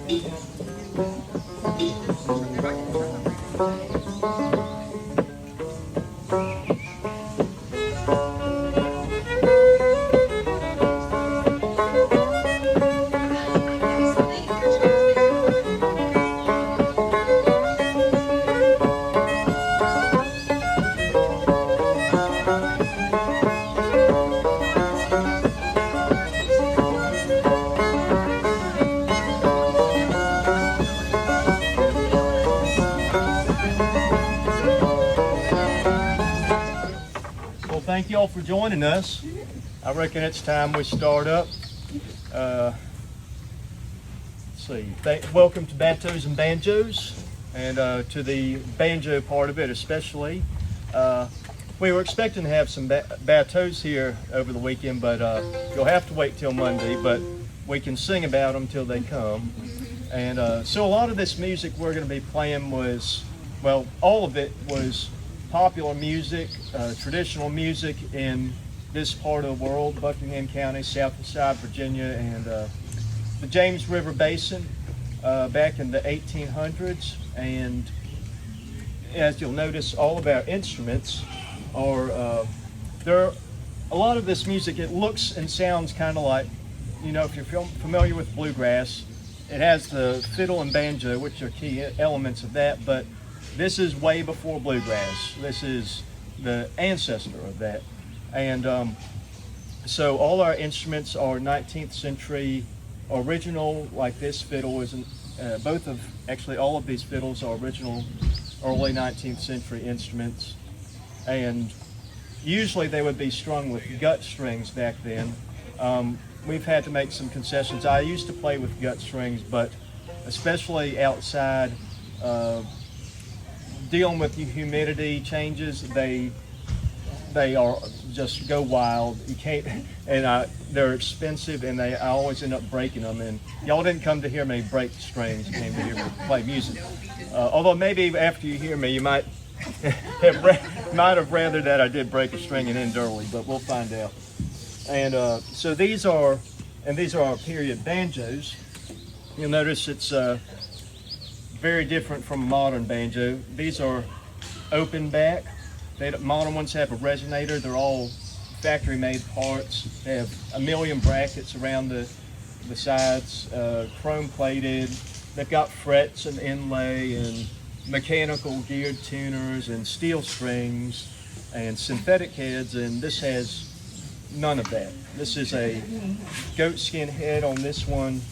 Thank you all for joining us. I reckon it's time we start up. Let's see. Welcome to Batteaux and Banjos, and to the banjo part of it especially. We were expecting to have some batteaux here over the weekend, but you'll have to wait till Monday, but we can sing about them till they come. And so a lot of this music we're going to be playing was, well, all of it was popular music, traditional music in this part of the world, Buckingham County, south and side Virginia, and the James River Basin back in the 1800s. And as you'll notice, all of our instruments are, a lot of this music, it looks and sounds kind of like, you know, if you're familiar with bluegrass, it has the fiddle and banjo, which are key elements of that, but this is way before bluegrass. This is the ancestor of that. And so all our instruments are 19th century original, like this fiddle isn't, all of these fiddles are original early 19th century instruments. And usually they would be strung with gut strings back then. We've had to make some concessions. I used to play with gut strings, but especially outside, dealing with the humidity changes, they are just go wild. You can't, and they're expensive, and I always end up breaking them. And y'all didn't come to hear me break strings; you came to hear me play music. Although maybe after you hear me, you might have rather that I did break a string and end early, but we'll find out. And so these are our period banjos. You'll notice it's very different from a modern banjo. These are open back. Modern ones have a resonator. They're all factory made parts. They have a million brackets around the sides, chrome plated. They've got frets and inlay and mechanical geared tuners and steel strings and synthetic heads, and this has none of that. This is a goat skin head on this one.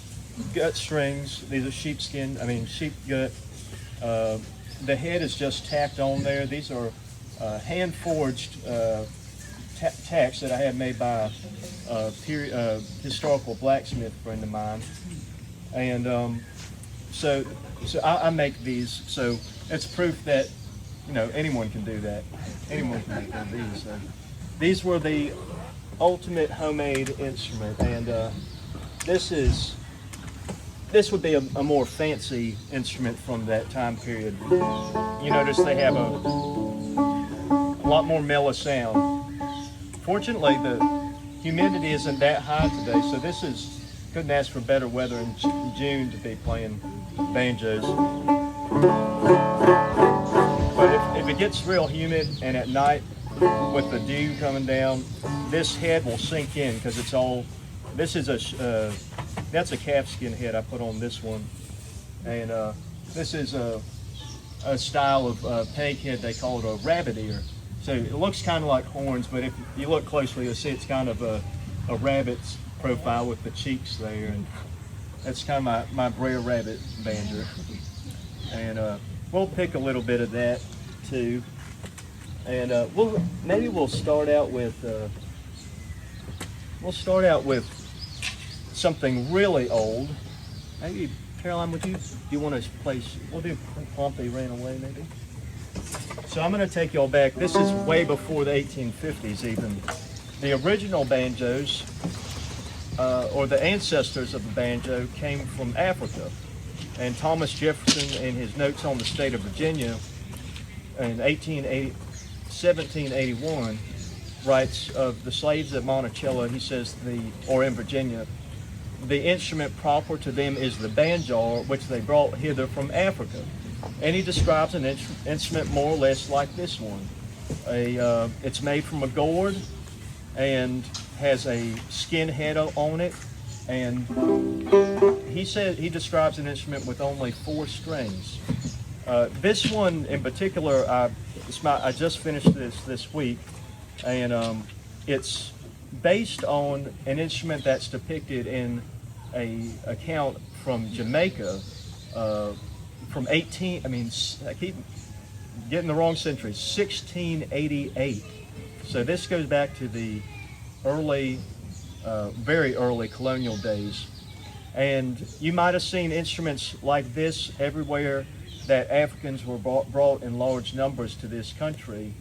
Gut strings, these are sheep gut. The head is just tacked on there. These are hand forged tacks that I had made by a historical blacksmith friend of mine. And so I make these, so it's proof that, you know, anyone can do that. Anyone can make one of these. So these were the ultimate homemade instrument, and this would be a more fancy instrument from that time period. You notice they have a lot more mellow sound. Fortunately, the humidity isn't that high today, so couldn't ask for better weather in June to be playing banjos. But if it gets real humid and at night with the dew coming down, this head will sink in because it's all, this is that's a calfskin head I put on this one. And this is a style of peg head, they call it a rabbit ear. So it looks kind of like horns, but if you look closely, you'll see it's kind of a rabbit's profile with the cheeks there. And that's kind of my Brer Rabbit banjo. And we'll pick a little bit of that too. And we'll start out with something really old. Maybe Caroline, do you want to play? We'll do Pompey Ran Away maybe. So I'm going to take y'all back. This is way before the 1850s even. The original banjos, or the ancestors of the banjo, came from Africa. And Thomas Jefferson, in his notes on the state of Virginia in 1781, writes of the slaves at Monticello, he says or in Virginia, the instrument proper to them is the banjo, which they brought hither from Africa. And he describes an instrument more or less like this one. It's made from a gourd and has a skin head on it. And he describes an instrument with only 4 strings. This one in particular, I just finished this week, and it's based on an instrument that's depicted in a account from Jamaica from I keep getting the wrong century, 1688. So this goes back to the very early colonial days. And you might have seen instruments like this everywhere that Africans were brought in large numbers to this country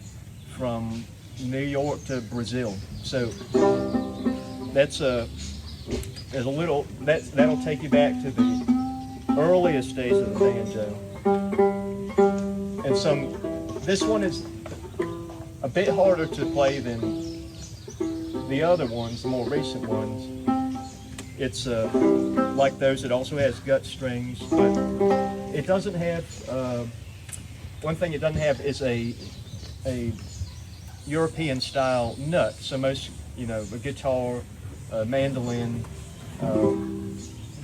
from New York to Brazil. So that'll take you back to the earliest days of the banjo. And this one is a bit harder to play than the other ones, the more recent ones. It's like those, it also has gut strings, but it doesn't have, one thing it doesn't have is a European style nut. So most, a guitar, mandolin,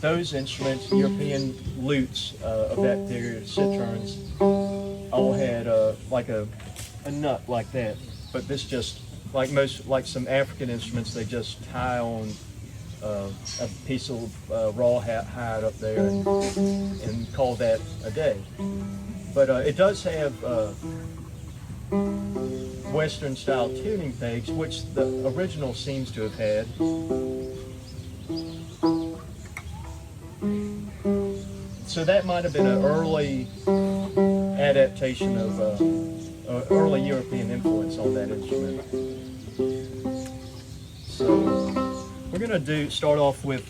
those instruments, European lutes of that period, citterns, all had like a nut like that. But this just, like some African instruments, they just tie on a piece of raw hide up there and call that a day. But it does have Western style tuning pegs, which the original seems to have had. So that might have been an early adaptation of early European influence on that instrument. So we're going to start off with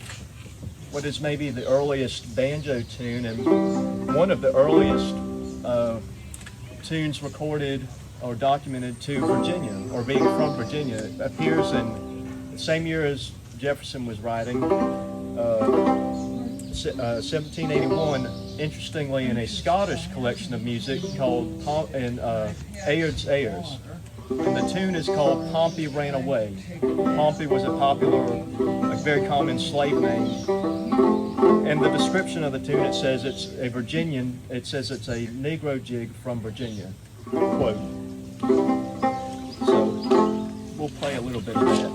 what is maybe the earliest banjo tune, and one of the earliest tunes recorded or documented to Virginia, or being from Virginia. It appears in the same year as Jefferson was writing, 1781, interestingly, in a Scottish collection of music called Aird's Airs. And the tune is called Pompey Ran Away. Pompey was a very common slave name. And the description of the tune, it says it's a Negro jig from Virginia, quote. So we'll play a little bit of that.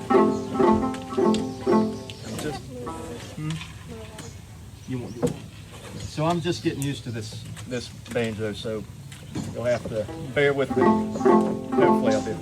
So I'm just getting used to this banjo, so you'll have to bear with me. Hopefully I'll do.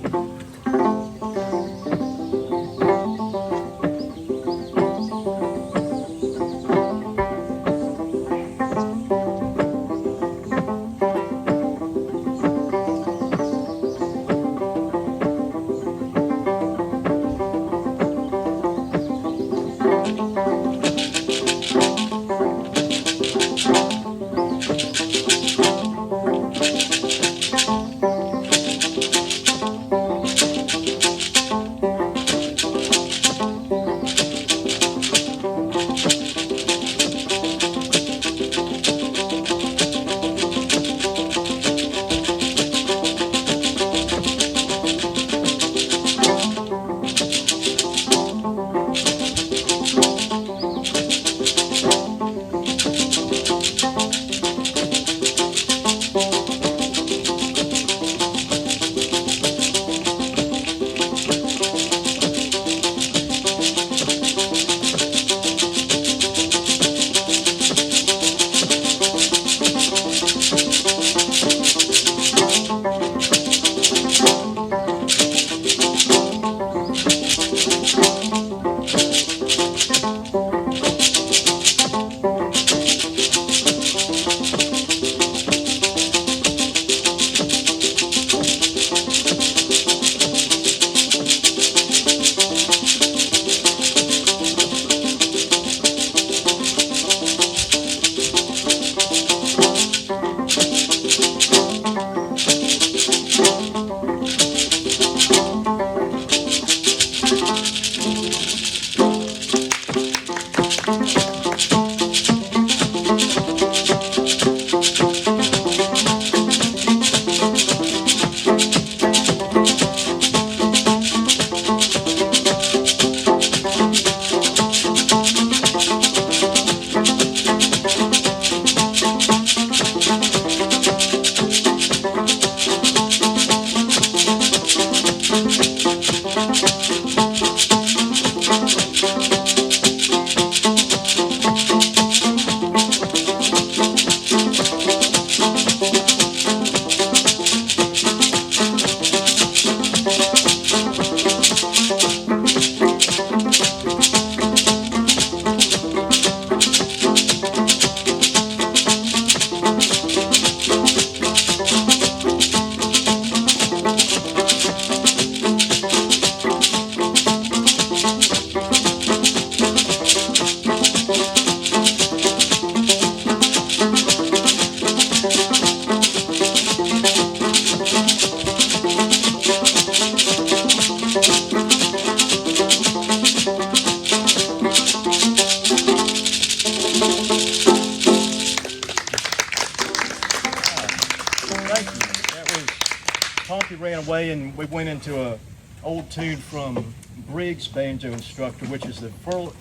Ran Away, and we went into a old tune from Briggs' Banjo Instructor, which is the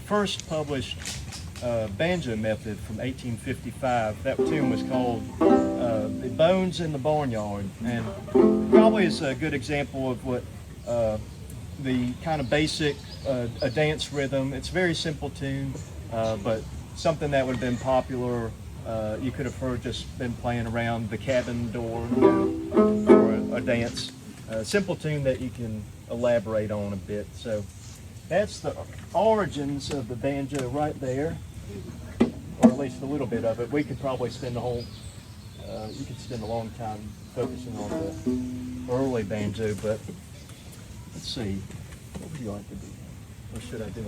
first published banjo method from 1855. That tune was called The Bones in the Barnyard, and probably is a good example of what the kind of basic a dance rhythm. It's a very simple tune, but something that would have been popular. You could have heard just been playing around the cabin door, for a dance. Simple tune that you can elaborate on a bit. So that's the origins of the banjo right there, or at least a little bit of it. We could probably spend the whole, you could spend a long time focusing on the early banjo, but let's see, what would you like to do? Or should I do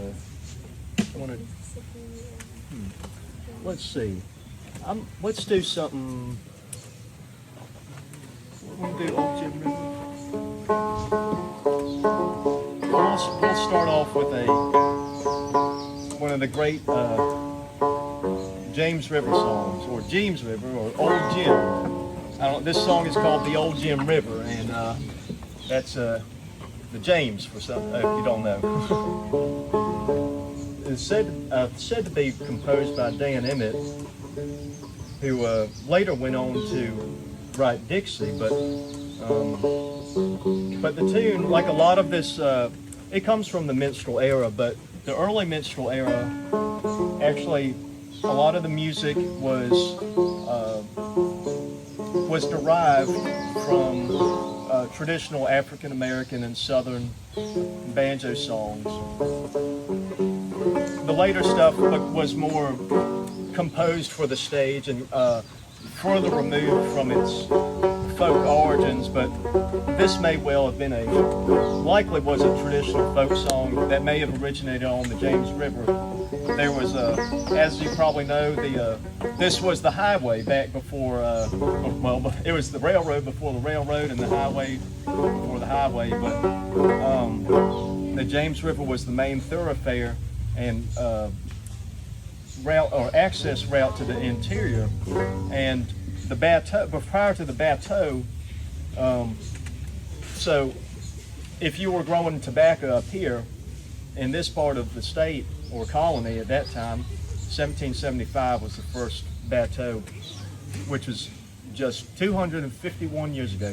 I want to, let's see. Let's do something. We'll do Old Jim River. We'll start off with one of the great James River songs, or James River, or Old Jim. This song is called the Old Jim River, and that's the James for some if you don't know. It's said to be composed by Dan Emmett, who later went on to write Dixie, but the tune, like a lot of this, it comes from the minstrel era, but the early minstrel era, actually, a lot of the music was derived from traditional African American and Southern banjo songs. The later stuff was more composed for the stage and further removed from its folk origins, but this may well have been likely was a traditional folk song that may have originated on the James River. There was as you probably know, this was the highway back before, well, it was the railroad before the railroad and the highway before the highway, but the James River was the main thoroughfare and route or access route to the interior, and the Batteau, but prior to the Batteau, so if you were growing tobacco up here in this part of the state or colony at that time, 1775 was the first Batteau, which was just 251 years ago.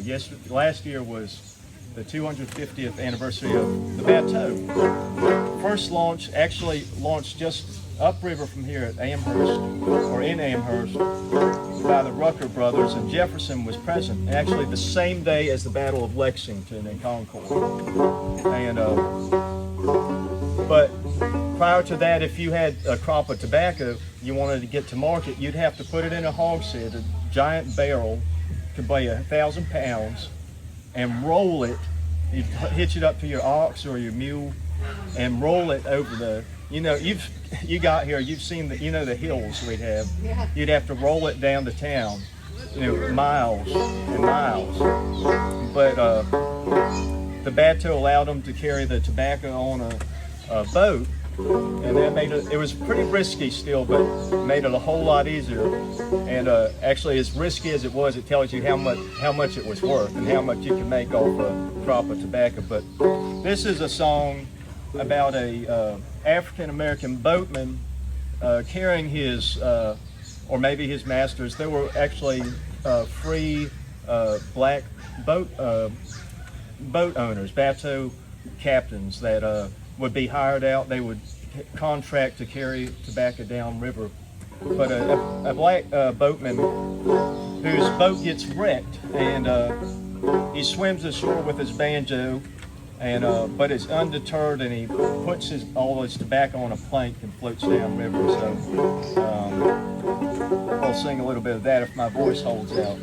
Last year was the 250th anniversary of the Batteau. First launch actually launched just upriver from here at Amherst, or in Amherst, by the Rucker brothers, and Jefferson was present, actually the same day as the Battle of Lexington and Concord. And but prior to that, if you had a crop of tobacco you wanted to get to market, you'd have to put it in a hogshead, a giant barrel, could weigh 1,000 pounds, and roll it. You'd hitch it up to your ox or your mule, and roll it over the. You got here, you've seen the hills we'd have. Yeah. You'd have to roll it down to town, miles and miles. But the Batteau allowed them to carry the tobacco on a boat, and that made it was pretty risky still, but made it a whole lot easier. And actually, as risky as it was, it tells you how much it was worth and how much you can make off a crop of tobacco. But this is a song about a African American boatman carrying his, or maybe his masters. There were actually free black boat owners, Batteau captains that would be hired out. They would contract to carry tobacco downriver. But a black boatman whose boat gets wrecked, and he swims ashore with his banjo, and but is undeterred, and he puts all his tobacco on a plank and floats downriver. So I'll sing a little bit of that if my voice holds out.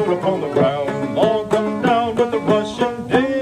Upon the ground, long come down with the rushing day.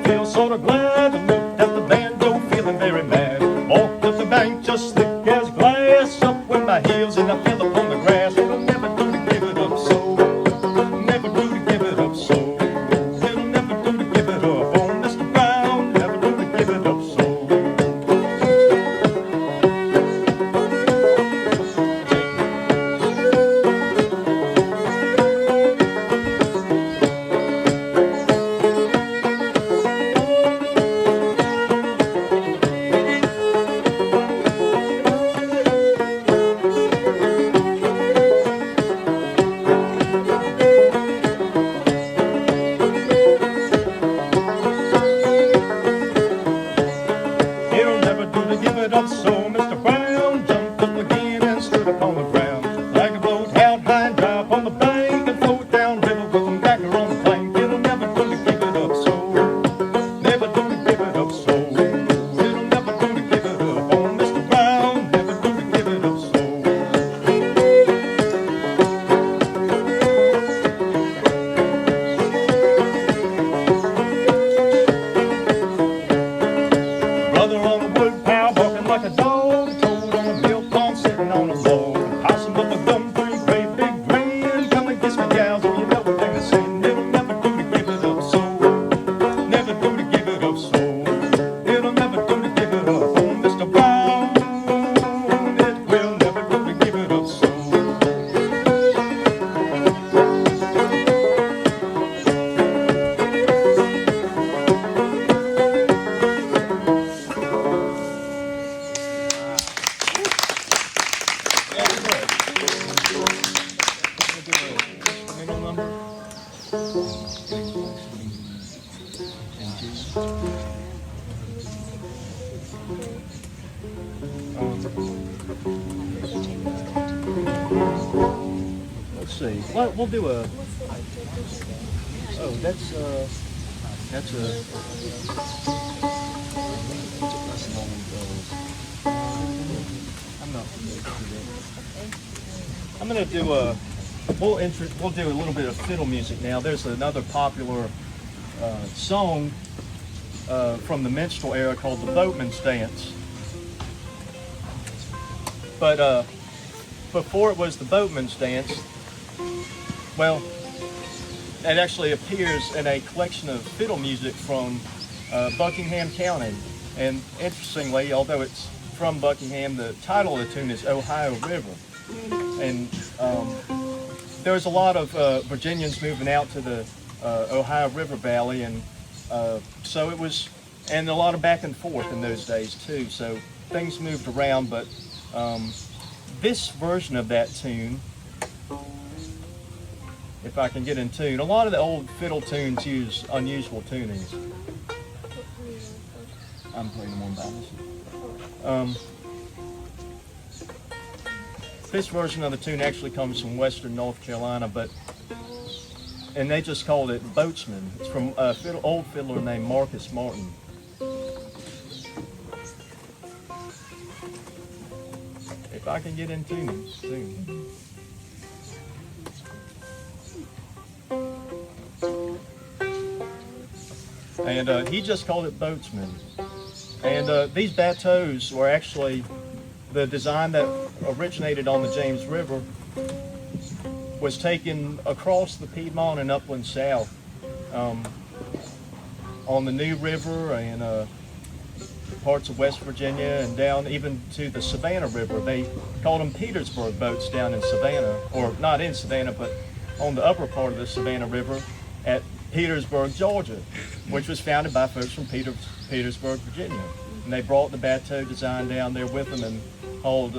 I feel sort of glad. I looked at the banjo, feeling very mad. Walked up the bank just thick as glass. Up with my heels and I fell upon the grass. It'll never do to give it up so. Never do to give it up so. It'll never do to give it up. Oh, Mr. Brown, never do to give it up so. Let's see. Well, we'll do a. Oh, that's a. I'm not. I'm gonna do a. We'll do a little bit of fiddle music now. There's another popular song from the minstrel era called the Boatman's Dance. But before it was the Boatman's Dance, well, it actually appears in a collection of fiddle music from Buckingham County. And interestingly, although it's from Buckingham, the title of the tune is Ohio River. And there was a lot of Virginians moving out to the Ohio River Valley, and so it was, and a lot of back and forth in those days too. So things moved around, but this version of that tune, if I can get in tune, a lot of the old fiddle tunes use unusual tunings. I'm playing them on balance. This version of the tune actually comes from western North Carolina, and they just called it Boatsman. It's from a old fiddler named Marcus Martin. If I can get in tune soon. And he just called it Boatsman. And these batteaux were actually the design that originated on the James River, was taken across the Piedmont and upland South on the New River and parts of West Virginia and down even to the Savannah River. They called them Petersburg Boats down in Savannah, or not in Savannah, but on the upper part of the Savannah River at Petersburg, Georgia, which was founded by folks from Petersburg, Virginia. And they brought the Batteau design down there with them and hauled,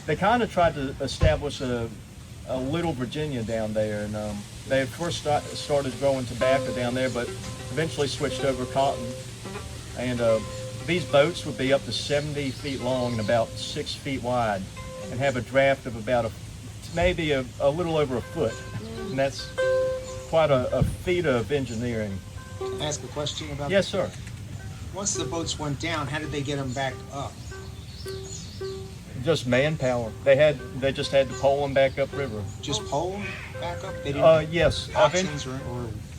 they kind of tried to establish a little Virginia down there. And they had first started growing tobacco down there, but eventually switched over cotton. And these boats would be up to 70 feet long and about 6 feet wide, and have a draft of about maybe a little over a foot. And that's quite a feat of engineering. Can I ask a question about Yes, sir. Once the boats went down, how did they get them back up? Just manpower. They just had to pole them back upriver. Just pole them? backup? They didn't Yes. oxens or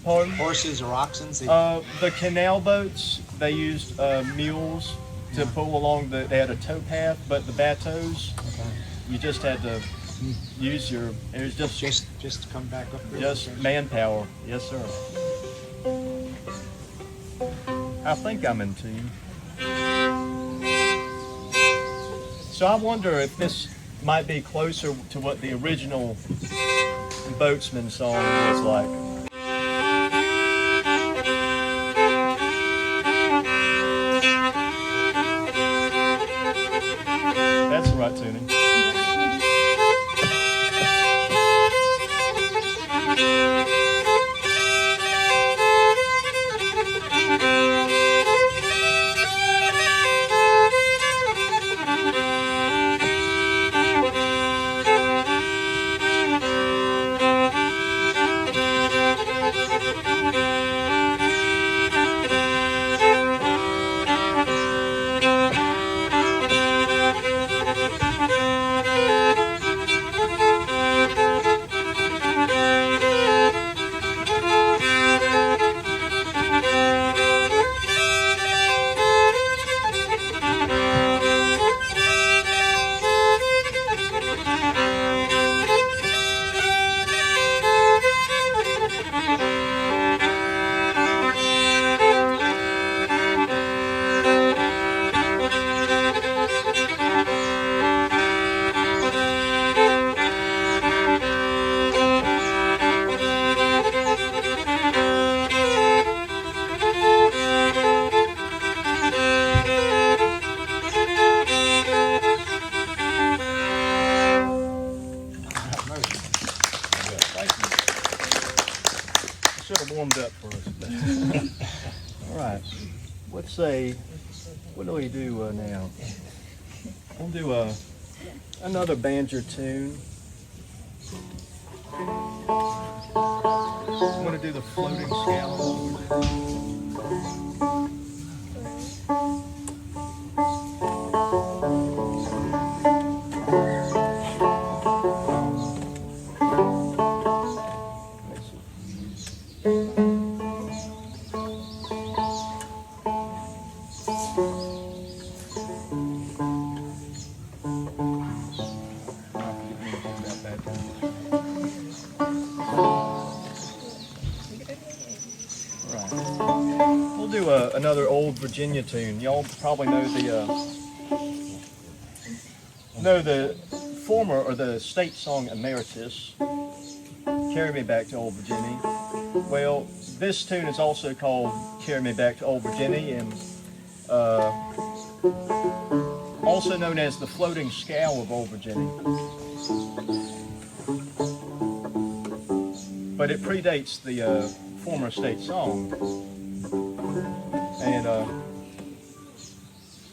Pardon? horses or oxens? The canal boats, they used mules to pull along they had a tow path, but the bateaus, you just had to use it was just to come back up. just manpower. Yes, sir. I think I'm in tune. So I wonder if this might be closer to what the original Boatsman song was like. That's the right tuning. Warmed up for us. All right. Let's say, what do we do now? We'll do another banjo tune. I'm going to do the floating scow. Another old Virginia tune. Y'all probably know the former or the state song Emeritus, Carry Me Back to Old Virginny. Well, this tune is also called Carry Me Back to Old Virginny, and also known as the floating scow of Old Virginny. But it predates the former state song. And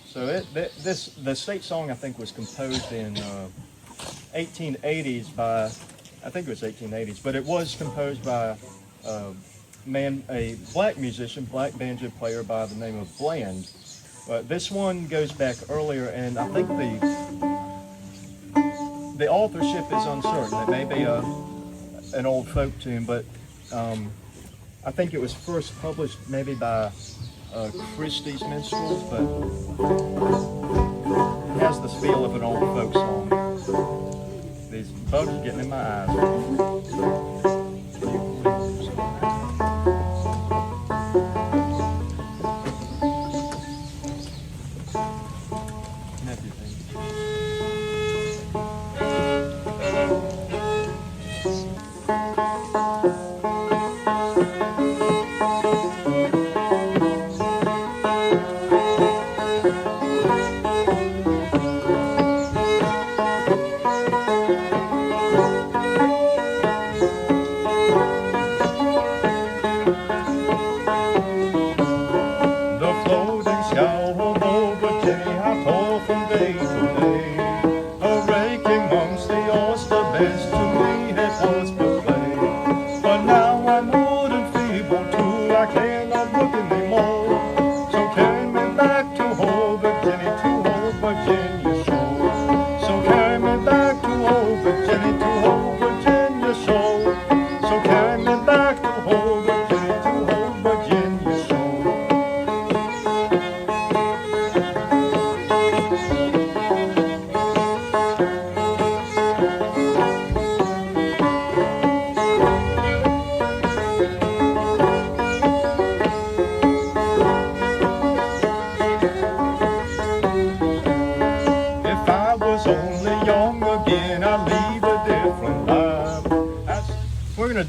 so the state song I think was composed in 1880s by, I think it was 1880s, but it was composed by a black musician, black banjo player by the name of Bland. But this one goes back earlier, and I think the authorship is uncertain. It may be an old folk tune, but I think it was first published maybe by Christie's Minstrels, but it has the feel of an old folk song. These bugs are getting in my eyes.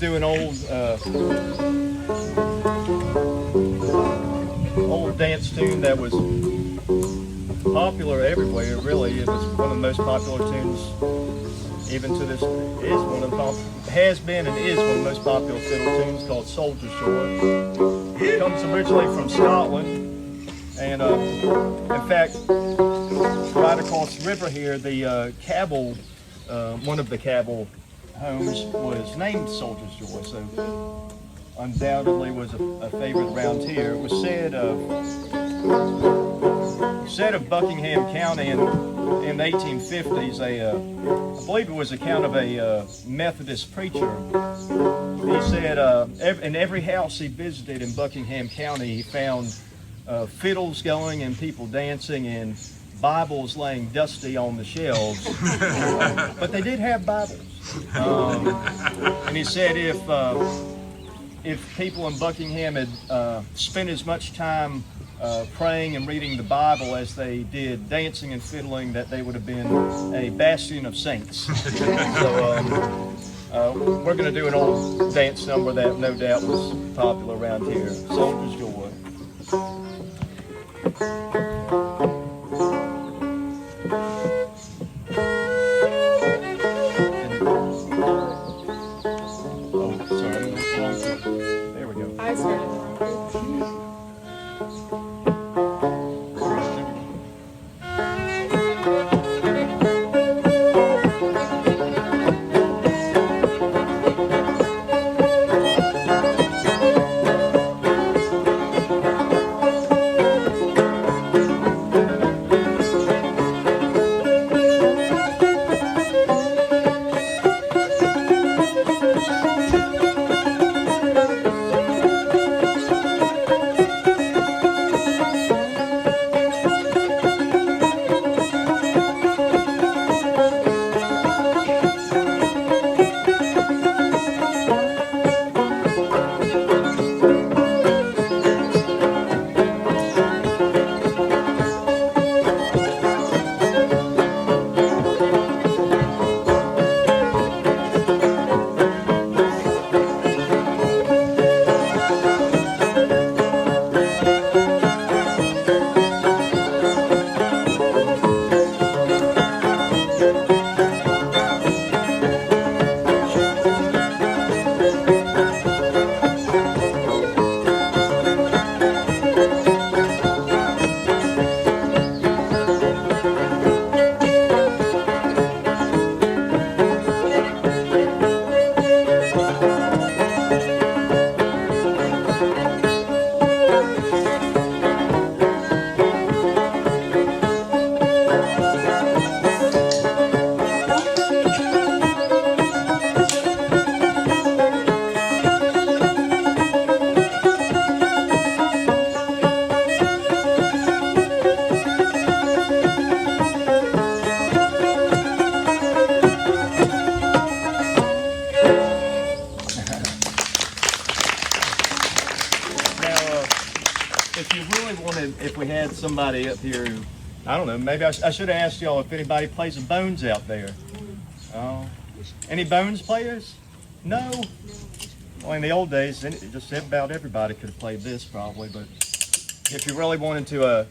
do an old dance tune that was popular everywhere. Really, it was one of the most popular tunes. Even to this, is one of the has been and is one of the most popular fiddle tunes, called "Soldier's Joy." It comes originally from Scotland, and in fact, right across the river here, the Cabell, one of the Cabell homes was named Soldier's Joy, so undoubtedly was a favorite around here. It was said of Buckingham County in the 1850s, I believe it was account of a Methodist preacher. He said in every house he visited in Buckingham County, he found fiddles going and people dancing and Bibles laying dusty on the shelves. But they did have Bibles. And he said if people in Buckingham had spent as much time praying and reading the Bible as they did dancing and fiddling, that they would have been a bastion of saints. So we're going to do an old dance number that no doubt was popular around here, Soldier's Joy. Somebody up here who, I don't know, maybe I should have asked y'all if anybody plays the bones out there. Oh, any bones players? No? Well, in the old days, just about everybody could have played this probably, but if you really wanted to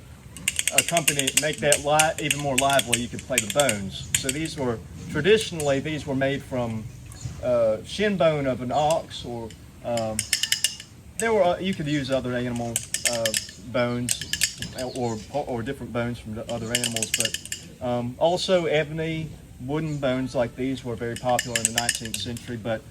accompany, make that even more lively, you could play the bones. So these were, traditionally, these were made from shin bone of an ox, or you could use other animal bones, or different bones from the other animals, but also ebony wooden bones like these were very popular in the 19th century, but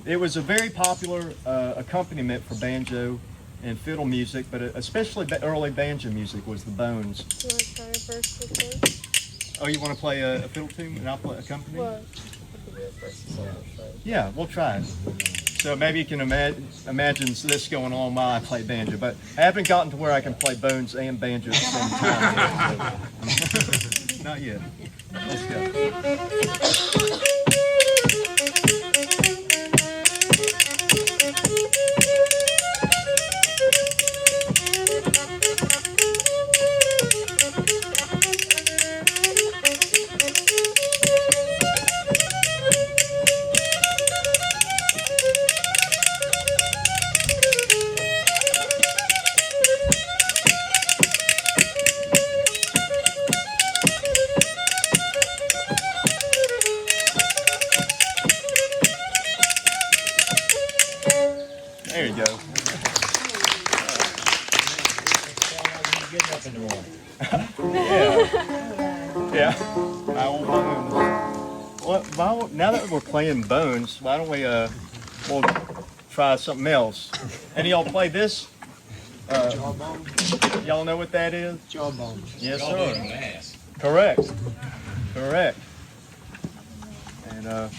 it was a very popular accompaniment for banjo and fiddle music, but especially early banjo music was the bones. You want to try a verse with this? Oh, you want to play a fiddle tune and I'll play accompany? Well, yeah, we'll try it. So maybe you can imagine this going on while I play banjo, but I haven't gotten to where I can play bones and banjo at the same time yet. Not yet. Let's go. getting up in the morning. Yeah. My old bones. Well, now that we're playing bones, why don't we'll try something else? Any of y'all play this? Jawbone? Y'all know what that is? Jawbone. Yes, Y'all doing sir. an ass. Correct. Correct. And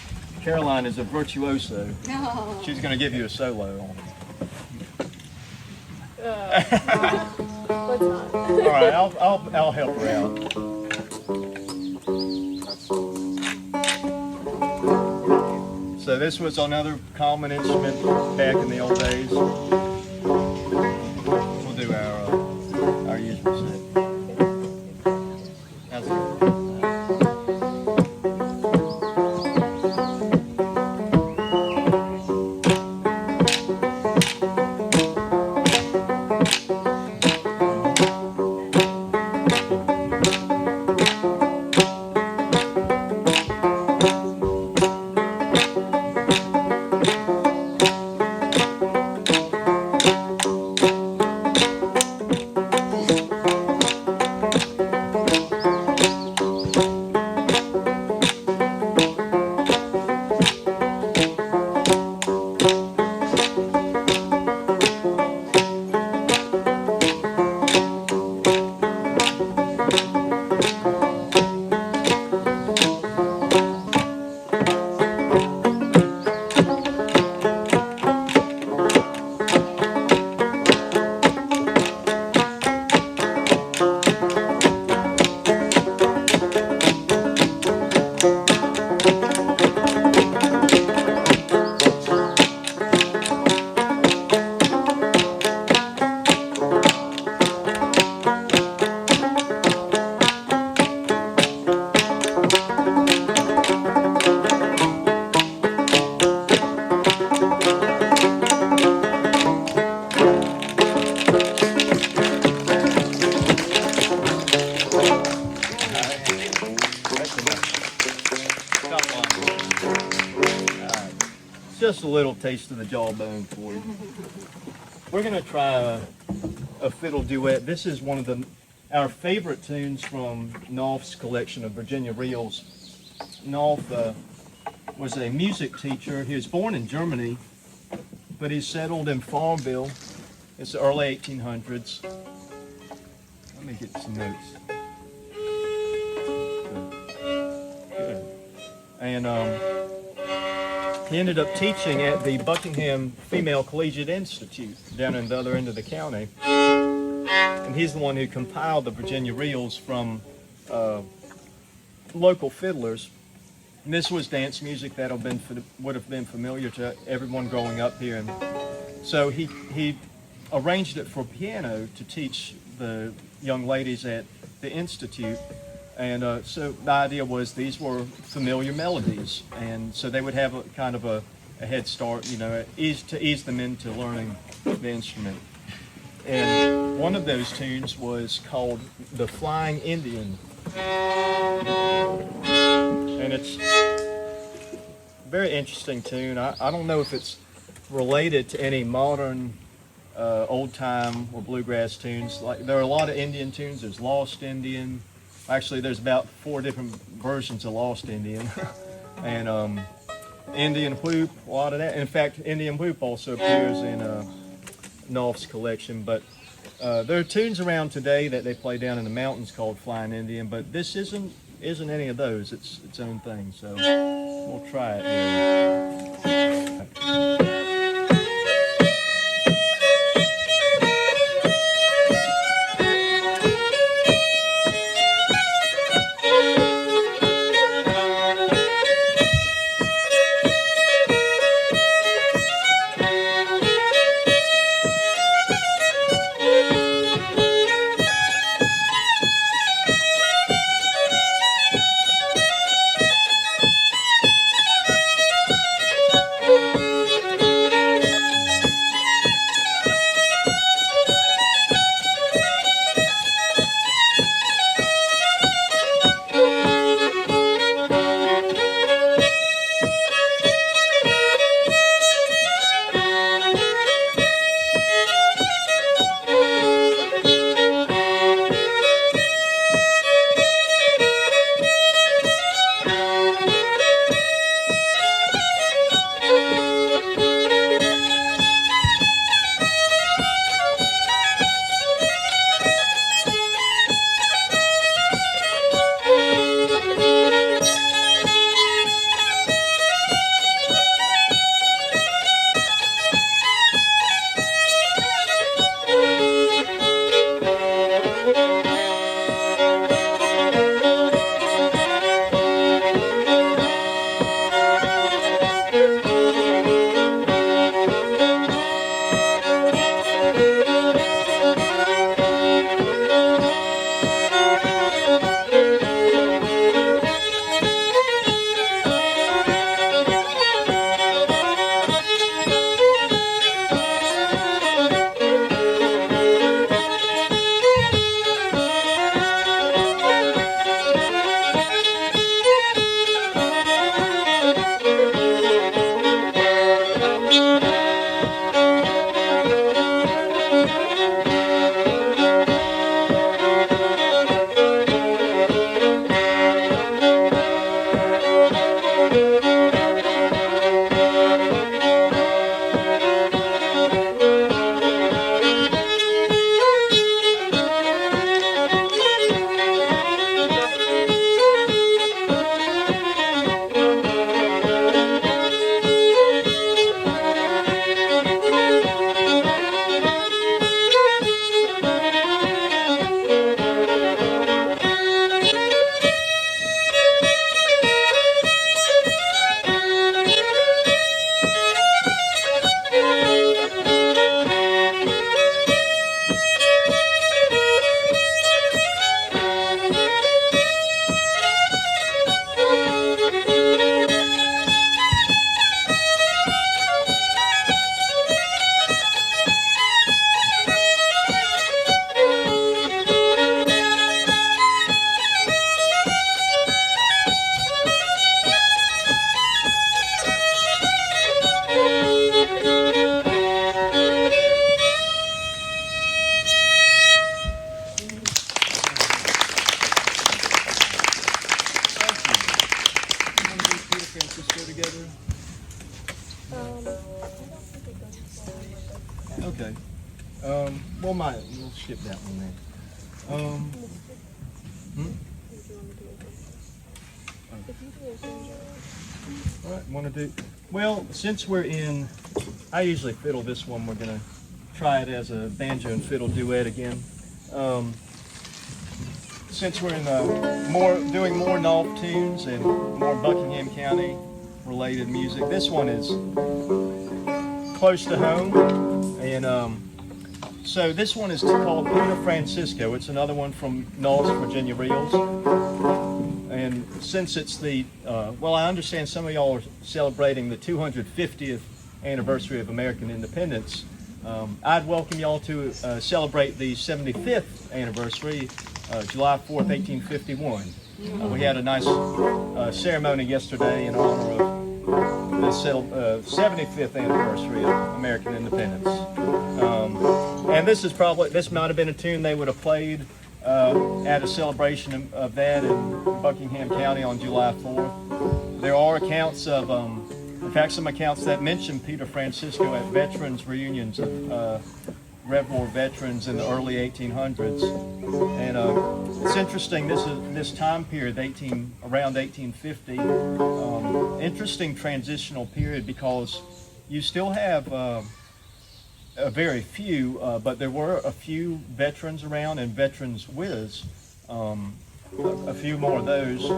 Caroline is a virtuoso. No. She's going to give you a solo on it. Let's not. All right, I'll help her out. So this was another common instrument back in the old days. We'll do our usual set. How's it? Just a little taste of the jawbone for you. We're going to try a fiddle duet. This is one of our favorite tunes from Knauff's collection of Virginia reels. Knauff was a music teacher. He was born in Germany, but he settled in Farmville. It's the early 1800s. Let me get some notes. Good. And he ended up teaching at the Buckingham Female Collegiate Institute down in the other end of the county. And he's the one who compiled the Virginia reels from local fiddlers. And this was dance music that would have been familiar to everyone growing up here. And so he arranged it for piano to teach the young ladies at the Institute. And so the idea was these were familiar melodies, and so they would have a kind of a head start, to ease them into learning the instrument. And one of those tunes was called The Flying Indian. And it's a very interesting tune. I don't know if it's related to any modern old-time or bluegrass tunes. Like there are a lot of Indian tunes. There's Lost Indian. Actually, there's about 4 different versions of Lost Indian. And Indian Whoop, a lot of that. In fact, Indian Whoop also appears in Knauff's collection. But there are tunes around today that they play down in the mountains called Flying Indian, but this isn't any of those. It's its own thing. So we'll try it here. we'll skip that one then. All right, want to do, well, since we're in, I usually fiddle this one, we're going to try it as a banjo and fiddle duet again. Since we're in doing more Knauff tunes and more Buckingham County related music, this one is close to home, and so this one is called Peter Francisco. It's another one from Knauff's Virginia Reels. And since it's the, well, I understand some of y'all are celebrating the 250th anniversary of American independence. I'd welcome y'all to celebrate the 75th anniversary, July 4th, 1851. We had a nice ceremony yesterday in honor of the 75th anniversary of American independence. And this might have been a tune they would have played at a celebration of that in Buckingham County on July 4th. There are accounts of, in fact, some accounts that mention Peter Francisco at veterans reunions of Rev War veterans in the early 1800s. And it's interesting, this time period, around 1850, interesting transitional period, because you still have a very few, but there were a few veterans around and veterans widows, a few more of those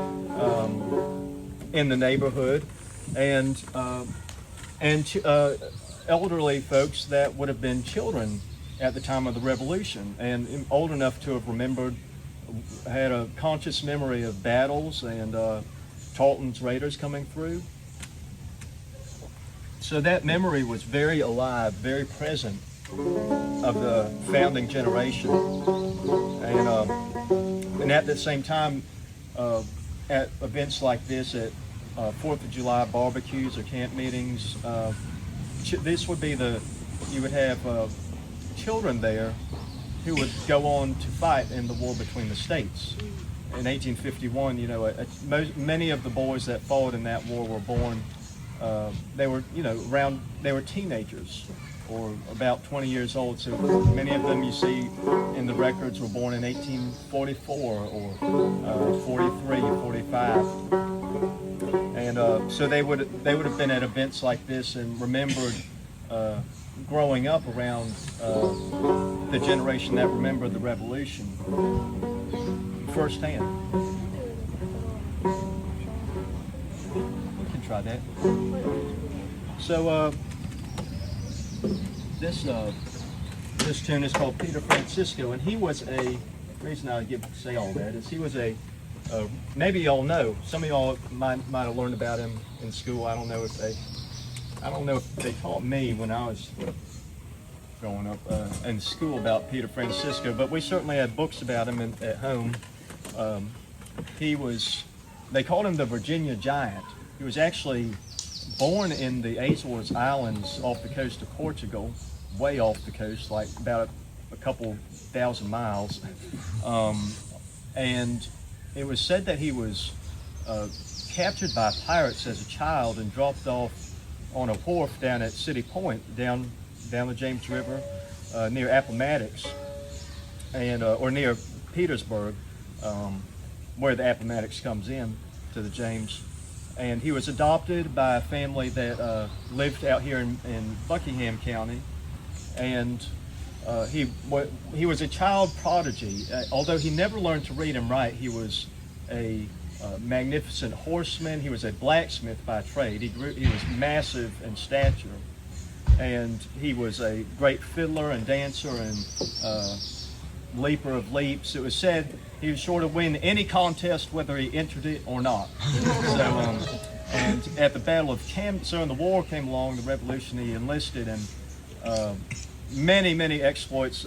in the neighborhood, and elderly folks that would have been children at the time of the Revolution and old enough to have had a conscious memory of battles and Tarleton's raiders coming through. So that memory was very alive, very present of the founding generation. And at the same time, at events like this, at 4th of July barbecues or camp meetings, this would be you would have children there who would go on to fight in the war between the states. In 1851, many of the boys that fought in that war were born, they were teenagers or about 20 years old. So many of them you see in the records were born in 1844 or 43, 45. And so they would have been at events like this and remembered growing up around the generation that remembered the Revolution firsthand. We can try that. So this tune is called Peter Francisco, and he was the reason I say all that is he was maybe y'all know, some of y'all might have learned about him in school. I don't know if they taught me when I was growing up in school about Peter Francisco, but we certainly had books about him at home. They called him the Virginia Giant. He was actually born in the Azores Islands off the coast of Portugal, way off the coast, like about a couple thousand miles. And it was said that he was captured by pirates as a child and dropped off on a wharf down at City Point, down the James River, near Appomattox, and or near Petersburg, where the Appomattox comes in to the James. And he was adopted by a family that lived out here in Buckingham County, and he was a child prodigy. Although he never learned to read and write, he was a magnificent horseman. He was a blacksmith by trade. He was massive in stature, and he was a great fiddler and dancer and leaper of leaps. It was said he was sure to win any contest whether he entered it or not. So, and at the Battle of Camden, so when the war came along, the Revolution, he enlisted, and many exploits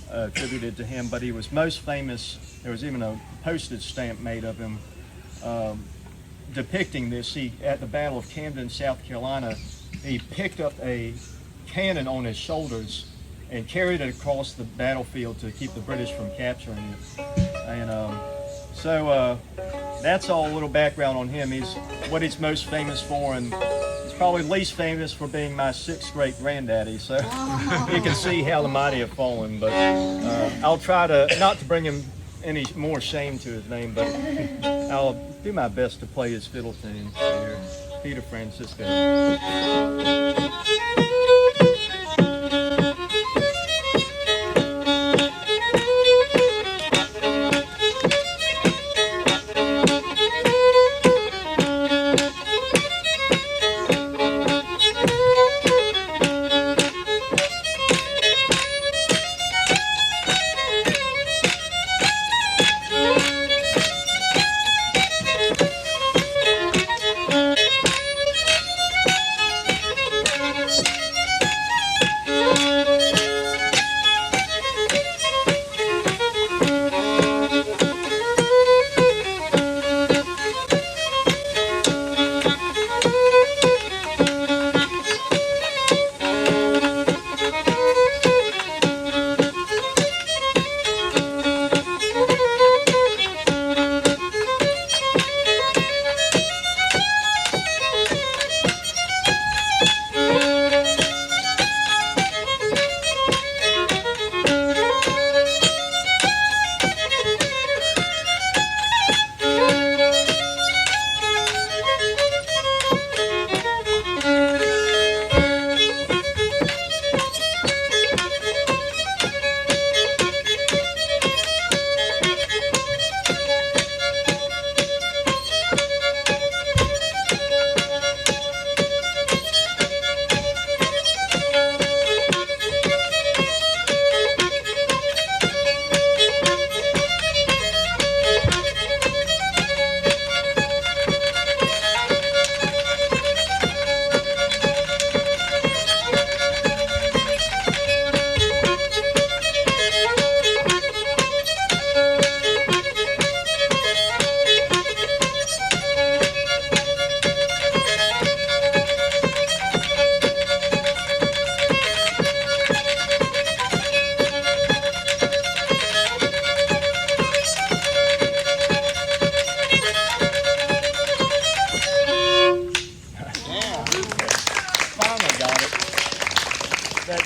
attributed to him, but he was most famous. There was even a postage stamp made of him depicting this. At the Battle of Camden, South Carolina, he picked up a cannon on his shoulders and carried it across the battlefield to keep the British from capturing it. And so that's all a little background on him. What he's most famous for, and he's probably least famous for being my sixth great granddaddy. So you can see how the mighty have fallen. But I'll try to not to bring him any more shame to his name, but I'll do my best to play his fiddle tunes here. Peter Francisco.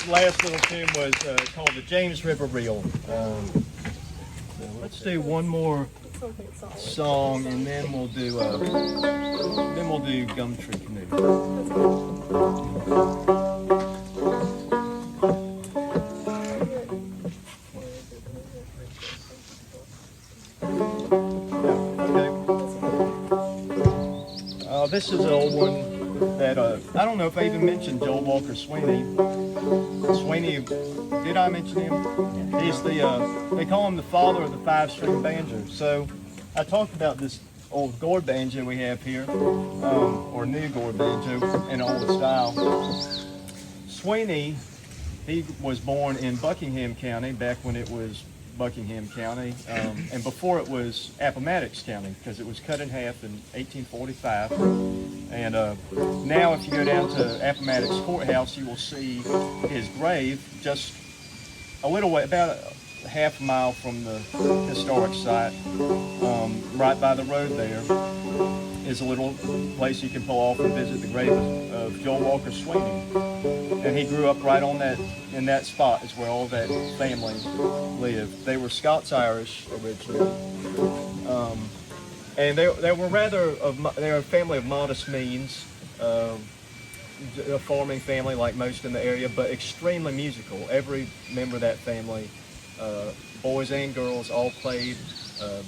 Last little tune was called the James River Reel. So let's do one more song, and then we'll do Gumtree Canoe. Okay. This is an old one that I don't know if I even mentioned Joel Walker Sweeney. Sweeney, did I mention him? He's the, they call him the father of the five-string banjo. So I talked about this old gourd banjo we have here, or new gourd banjo in old style. Sweeney, he was born in Buckingham County back when it was Buckingham County, and before it was Appomattox County, because it was cut in half in 1845. And now if you go down to Appomattox Courthouse, you will see his grave just a little way, about a half a mile from the historic site. Right by the road there is a little place you can pull off and visit the grave of Joel Walker Sweeney. And he grew up right on that, in that spot is where all that family lived. They were Scots-Irish originally. And they were they were a family of modest means, a farming family like most in the area, but extremely musical. Every member of that family, boys and girls, all played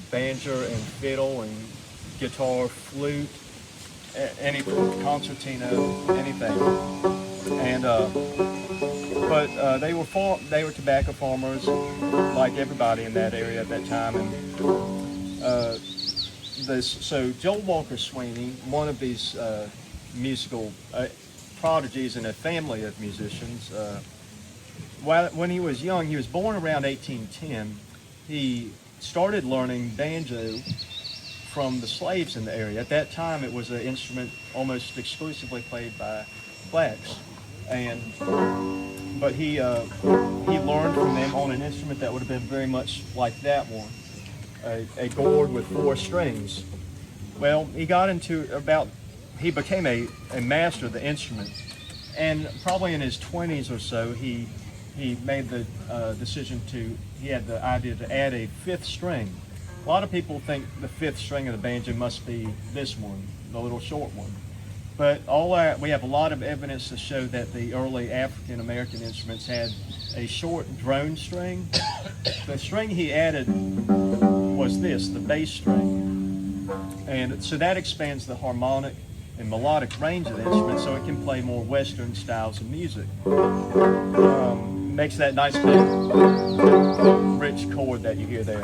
banjo and fiddle and guitar, flute, any concertina, anything. And but they were tobacco farmers like everybody in that area at that time. And so Joel Walker Sweeney, one of these musical prodigies in a family of musicians, when he was young, he was born around 1810, he started learning banjo from the slaves in the area. At that time, it was an instrument almost exclusively played by blacks. But he learned from them on an instrument that would have been very much like that one, a gourd with 4 strings. Well, he got into about he became a master of the instrument. And probably in his 20s or so, he made the decision he had the idea to add a fifth string. A lot of people think the fifth string of the banjo must be this one, the little short one. But we have a lot of evidence to show that the early African American instruments had a short drone string. The string he added was the bass string. And so that expands the harmonic and melodic range of the instrument so it can play more Western styles of music. Makes that nice big rich chord that you hear there.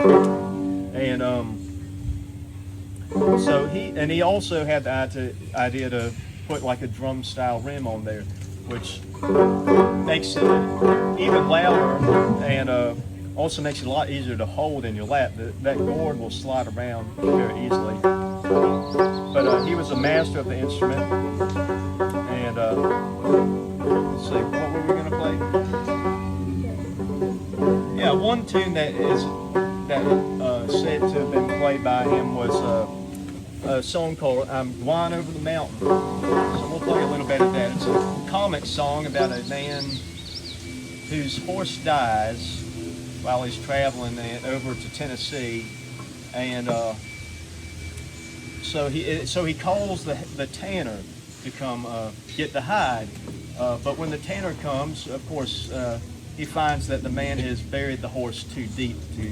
And so he also had the idea to put like a drum style rim on there, which makes it even louder and also makes it a lot easier to hold in your lap. That gourd will slide around very easily. But he was a master of the instrument. And let's see, what were we going to play? Yeah, one tune that said to have been played by him was a song called Gwine over the Mountain. So we'll play a little bit of that. It's a comic song about a man whose horse dies while he's traveling over to Tennessee, and so he calls the tanner to come get the hide. But when the tanner comes, of course, he finds that the man has buried the horse too deep to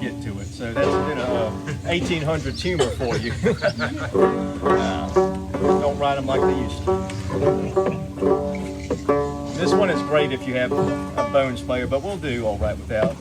get to it. So that's a bit of 1800s humor for you. Don't ride them like they used to. This one is great if you have a bones player, but we'll do all right without.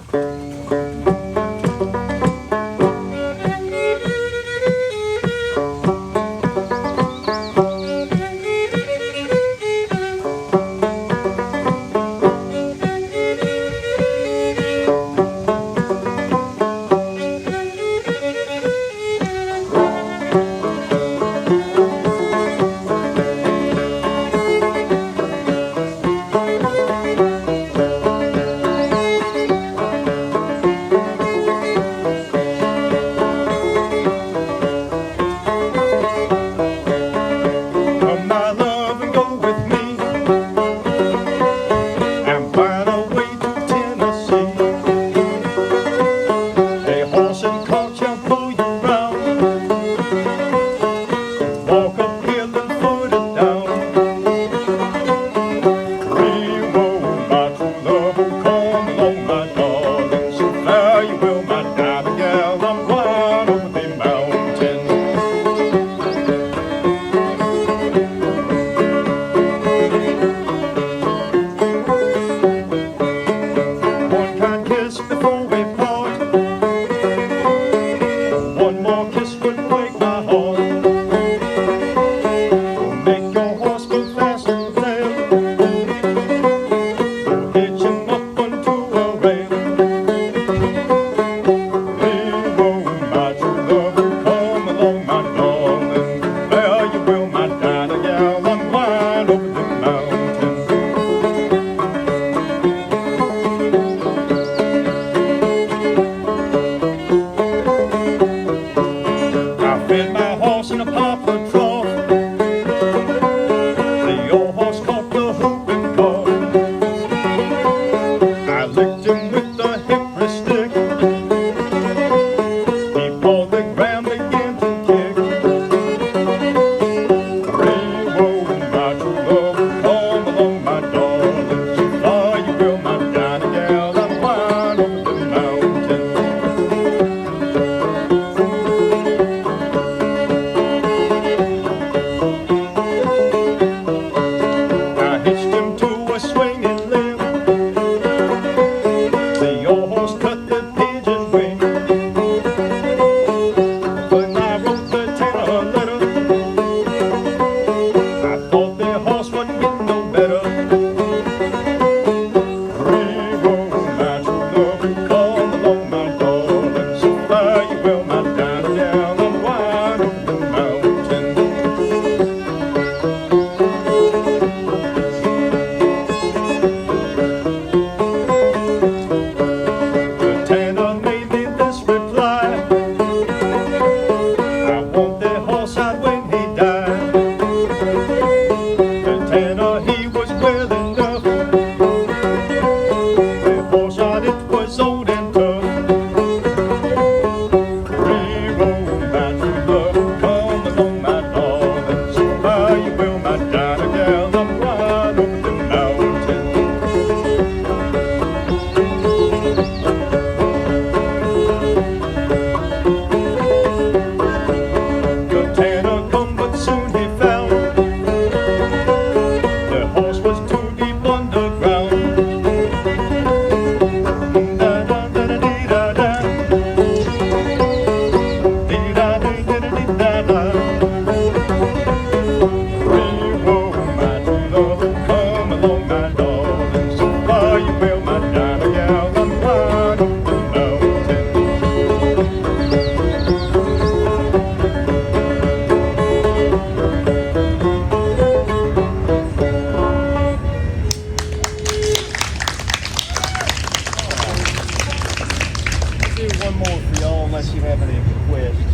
all unless you have any requests.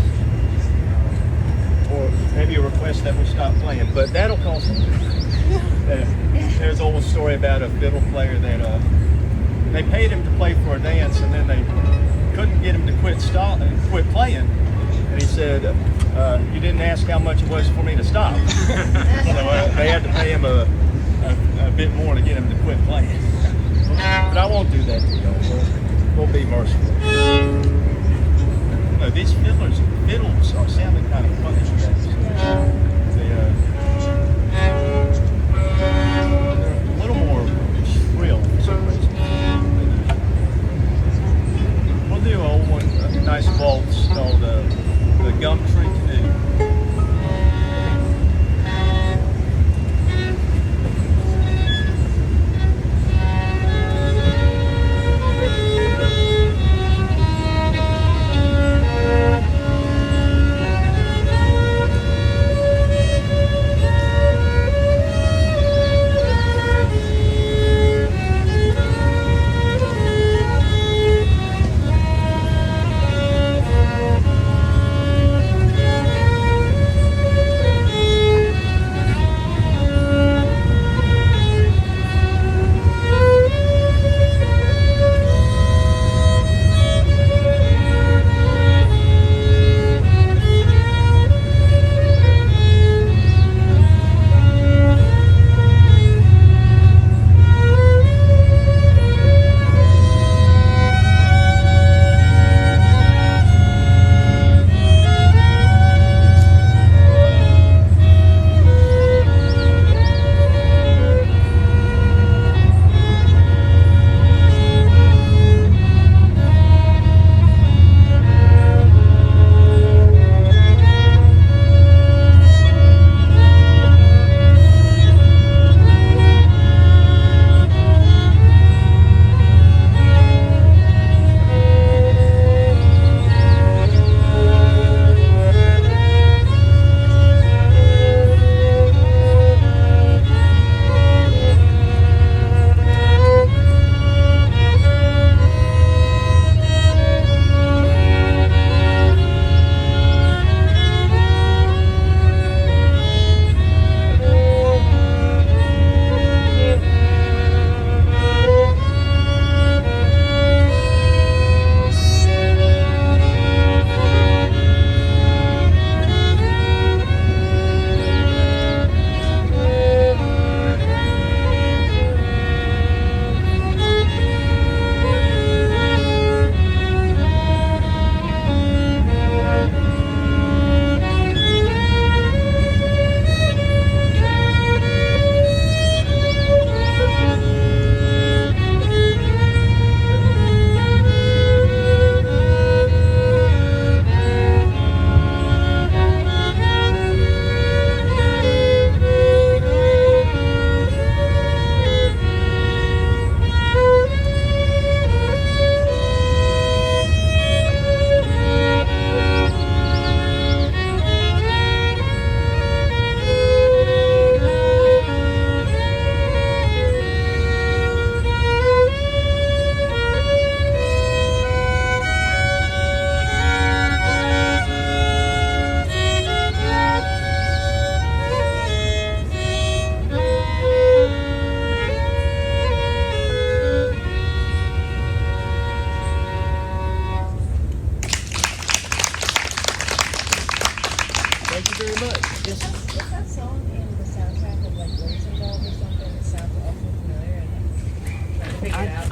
Or maybe a request that we stop playing, but that'll cost them. There's an old story about a fiddle player that they paid him to play for a dance, and then they couldn't get him to quit playing. And he said, "You didn't ask how much it was for me to stop." So they had to pay him a bit more to get him to quit playing. But I won't do that to y'all. We'll be merciful. No, these fiddles are sounding kind of funny today. They're a little more shrill for some reason. We'll do a nice waltz called the Tree Canoe.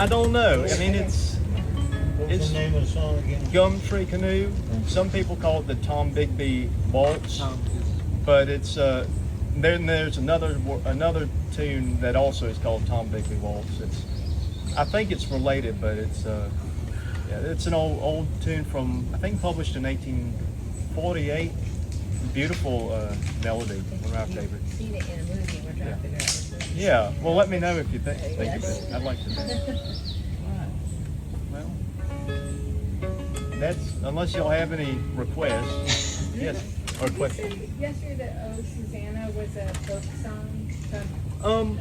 I don't know. I mean, it's What's the name of the song again? Tree Canoe. Some people call it the Tom Bigby Waltz, but it's then there's another tune that also is called Tom Bigby Waltz. I think it's related, but it's it's an old tune from, I think, published in 1848. Beautiful melody, one of our favorites. Seen it in a movie. We're trying to figure out what it is. Yeah, well, let me know if you think of it. I'd like to know. Well, that's, unless y'all have any requests. Yes, or questions. You said yesterday that Susanna was a folk song from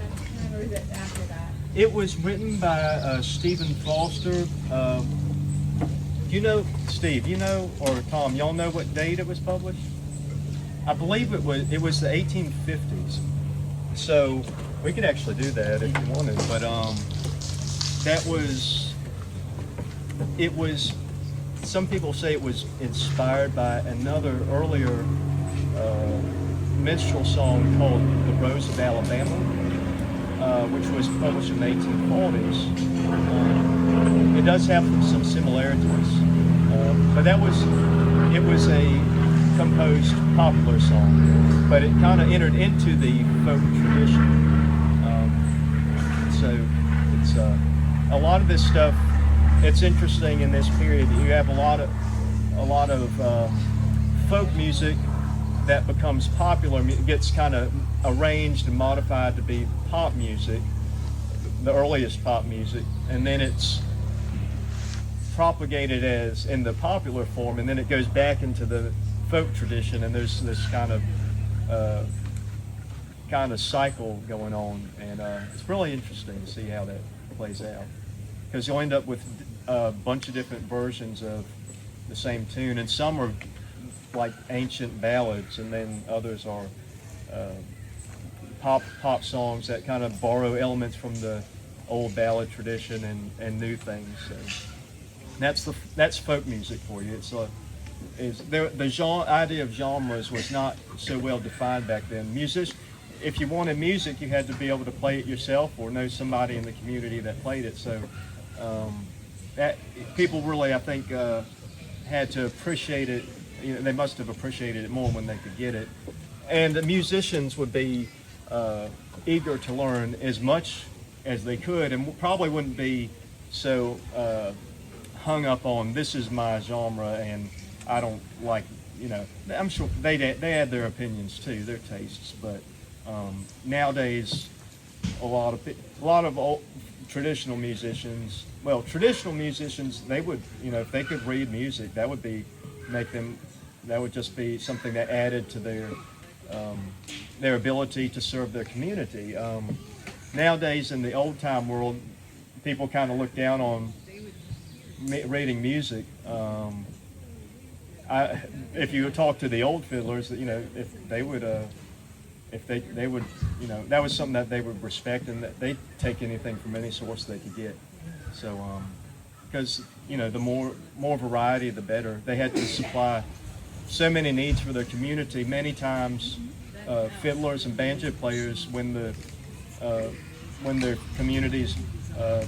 or is it after that? It was written by Stephen Foster. You know, Steve, you know, or Tom, y'all know what date it was published? I believe it was the 1850s. So we could actually do that if you wanted, but it was. Some people say it was inspired by another earlier minstrel song called "The Rose of Alabama," which was published in the 1840s. It does have some similarities, but it was a composed popular song, but it kind of entered into the folk tradition. So it's a lot of this stuff. It's interesting in this period. You have a lot of folk music that becomes popular, gets kind of arranged and modified to be pop music, the earliest pop music, and then it's propagated as in the popular form, and then it goes back into the folk tradition, and there's this kind of cycle going on, and it's really interesting to see how that plays out, because you'll end up with a bunch of different versions of the same tune, and some are like ancient ballads, and then others are pop songs that kind of borrow elements from the old ballad tradition and new things. So that's folk music for you. The idea of genres was not so well defined back then. If you wanted music, you had to be able to play it yourself or know somebody in the community that played it. So that people really, I think, had to appreciate it. You know, they must have appreciated it more when they could get it. And the musicians would be eager to learn as much as they could, and probably wouldn't be so hung up on this is my genre and I don't like, you know. I'm sure they had their opinions too, their tastes, but nowadays a lot of old traditional musicians, they would, you know, if they could read music, that would just be something that added to their ability to serve their community. Nowadays, in the old time world, people kind of look down on reading music. If you talk to the old fiddlers, you know, if they would, you know, that was something that they would respect, and that they'd take anything from any source they could get. So, because you know, the more variety, the better. They had to supply so many needs for their community. Many times, fiddlers and banjo players, when their communities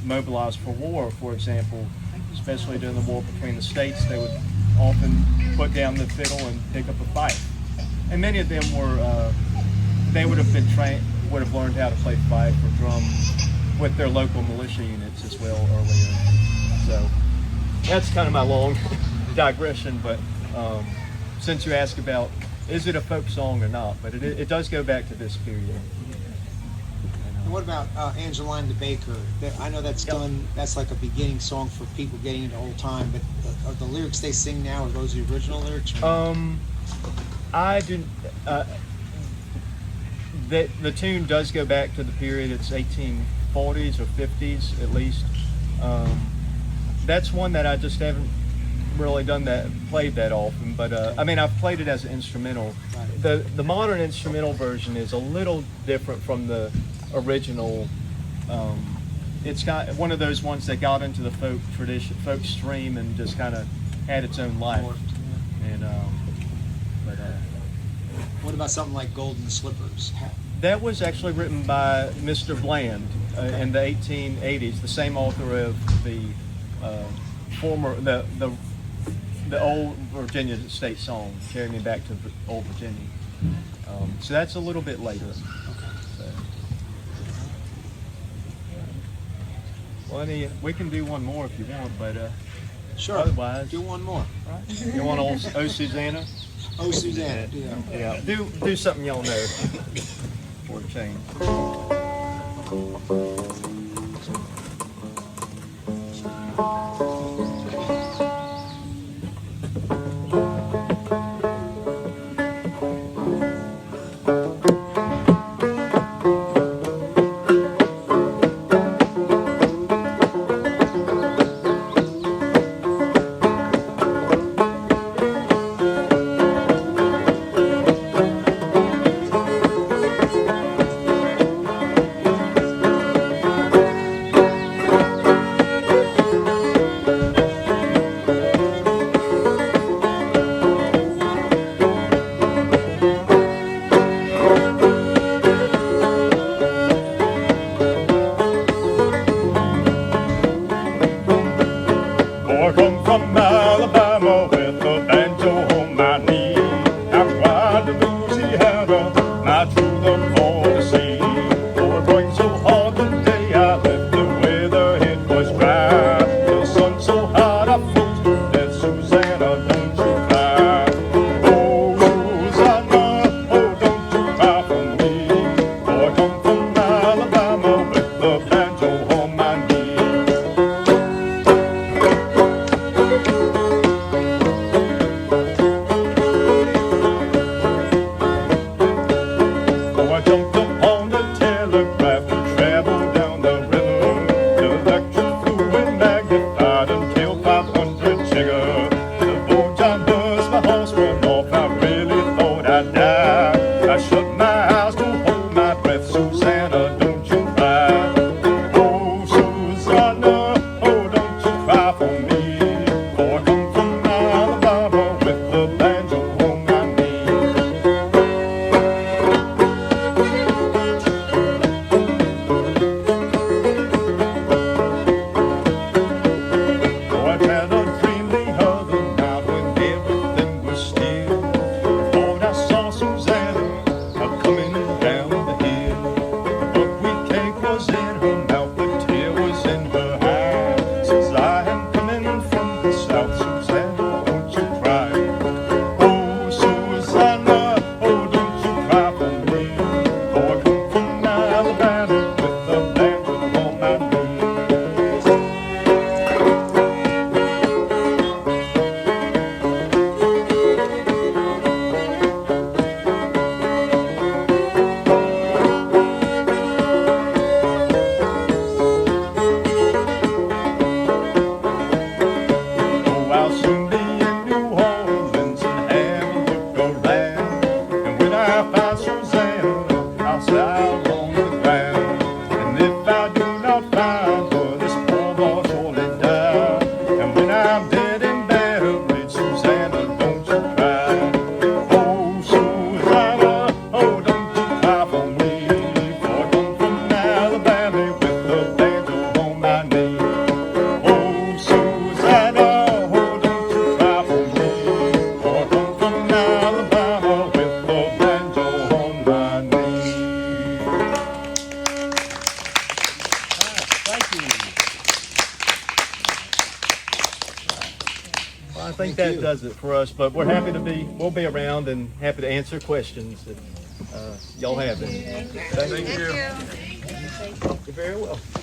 mobilized for war, for example, especially during the war between the states, they would often put down the fiddle and pick up a fife. And many of them were, they would have been trained, would have learned how to play fife or drum with their local militia units as well earlier. So that's kind of my long digression, but since you ask about is it a folk song or not, but it does go back to this period. And what about Angeline the Baker? I know that's done. That's like a beginning song for people getting into old time. But are the lyrics they sing now, are those the original lyrics? I do. The tune does go back to the period. It's 1840s or 50s at least. That's one that I just haven't really played that often. But I mean, I've played it as an instrumental. Right. The modern instrumental version is a little different from the original. It's got one of those ones that got into the folk tradition, folk stream, and just kind of had its own life. And what about something like Golden Slippers? That was actually written by Mr. Bland in the 1880s, the same author of the old Virginia state song, Carry Me Back to Old Virginia. So that's a little bit later. So. Well, we can do one more if you want, but sure. Otherwise, do one more. Right? You want Oh Susanna? Oh Susanna. Yeah. Do something y'all know for a change. don't you cry. Oh, Susanna, oh, don't you cry for me. For I come from Alabama with the banjo on my knee. Oh, I jumped upon the telegraph to travel down the river. The electric fluid magnified and killed 500 chigger. The boat I buzzed, my horse run off, I really thought I'd die. I shut my eyes to hold my breath, Susanna, don't you cry. Oh, Susanna, oh, don't you cry for me. For I come from Alabama with the banjo on my knee. Oh, I had a dream the other night when everything was still. Thought I saw Susanna coming down the hill. The buckwheat cake was in her mouth, the tear was in her eye. Says I am coming from the south, Susanna, don't you cry. Oh, Susanna, oh, don't you cry for me. For I come from Alabama with the banjo on my knee. Oh, I'll soon be in New Orleans and have a look around. And when I find Susanna, I'll sail on the ground. And if I do not find her, this poor boy surely die. And when I'm dead and buried, Susanna, don't you cry. Oh, Susanna, oh, don't you cry for me. For I come from Alabama with the banjo on my knee. Oh, Susanna, oh, don't you cry for me. For I come from Alabama with the banjo on my knee. Thank you. Well, I think that does it for us, but we're happy to be, we'll be around and happy to answer questions if y'all have any. Thank you. You're very welcome.